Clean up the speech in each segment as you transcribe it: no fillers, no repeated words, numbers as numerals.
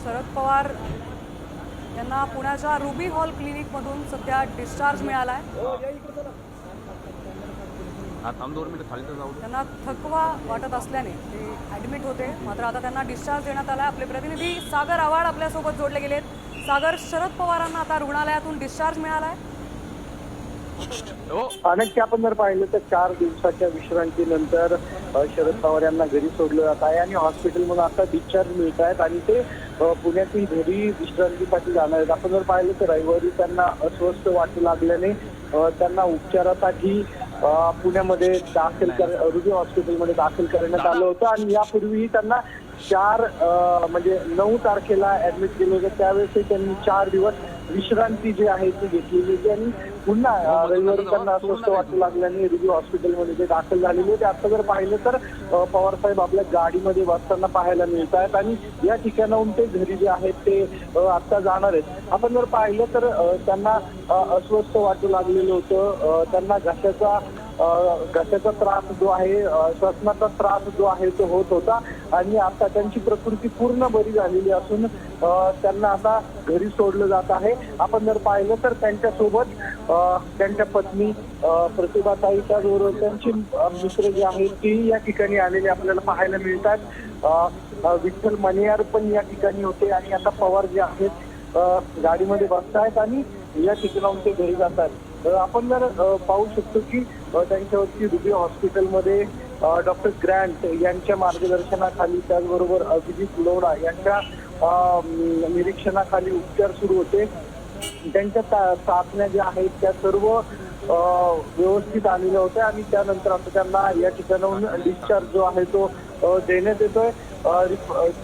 शरद पवार यांना पुण्याच्या ruby hall क्लिनिकमधून सध्या डिस्चार्ज मिळाला आहे। त्यांना थकवा वाटत असल्याने ते ॲडमिट होते, मात्र आता त्यांना डिस्चार्ज देण्यात आला। आपले प्रतिनिधी सागर आव्हाड आपल्यासोबत जोडले गेलेत। सागर, शरद पवारांना आता रुग्णालयातून डिस्चार्ज मिळाला आहे। अनेक आपण जर पाहिलं तर 4 दिवसाच्या विश्रांतीनंतर शरद पवार यांना घरी सोडलं जात आहे आणि हॉस्पिटलमधून आता डिस्चार्ज मिळत आहेत आणि ते पुण्यातील घरी विश्रांतीसाठी जाणार आहेत। आपण जर पाहिलं तर रविवारी त्यांना अस्वस्थ वाटू लागल्याने त्यांना उपचारासाठी पुण्यामध्ये रुबी हॉस्पिटलमध्ये दाखल करण्यात आलं होतं आणि यापूर्वीही त्यांना 9 तारखेला ऍडमिट केलं होतं। त्यावेळेस त्यांनी 4 दिवस विश्रांती जी आहे ती घेतलेली होती आणि पुन्हा रविवारी त्यांना अस्वस्थ वाटू लागल्याने रुबी हॉस्पिटलमध्ये ते दाखल झालेले होते। आता जर पाहिलं तर पवार साहेब आपल्या गाडीमध्ये बसताना पाहायला मिळत आहेत आणि या ठिकाणाहून ते घरी जे आहेत ते आता जाणार आहेत। आपण जर पाहिलं तर त्यांना अस्वस्थ वाटू लागलेलं होतं, त्यांना घशाचा त्रास जो आहे, श्वसनाचा त्रास जो आहे तो होत होता आणि आता त्यांची प्रकृती पूर्ण बरी झालेली असून त्यांना आता घरी सोडलं जात आहे। आपण जर पाहिलं तर त्यांच्यासोबत त्यांच्या पत्नी प्रतिभाताईच्या बरोबर त्यांची मित्र जी आहेत ती या ठिकाणी आलेले आपल्याला पाहायला मिळतात। विठ्ठल मणियार पण या ठिकाणी होते आणि आता पवार जे आहेत गाडीमध्ये बसतायत आणि या ठिकाणाहून ते घरी जातात। आपण जर पाहू शकतो की त्यांच्यावरती रुबी हॉस्पिटलमध्ये डॉक्टर ग्रँट यांच्या मार्गदर्शनाखाली, त्याचबरोबर अभिजित लोढा यांच्या निरीक्षणाखाली उपचार सुरू होते। त्यांच्या चाचण्या ज्या आहेत त्या सर्व व्यवस्थित आलेल्या होत्या आणि त्यानंतर आता त्यांना या ठिकाणाहून डिस्चार्ज जो आहे तो देण्यात येतोय।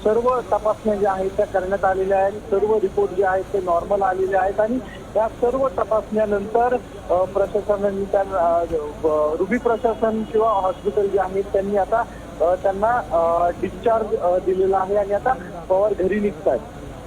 सर्व तपासण्या ज्या आहेत त्या करण्यात आलेल्या आहेत, सर्व रिपोर्ट जे आहेत ते नॉर्मल आलेले आहेत आणि या सर्व तपासण्यानंतर प्रशासनाने रुबी प्रशासन किंवा हॉस्पिटल जे आहेत त्यांनी आता त्यांना डिस्चार्ज दिलेला आहे आणि आता पवार घरी निघतात।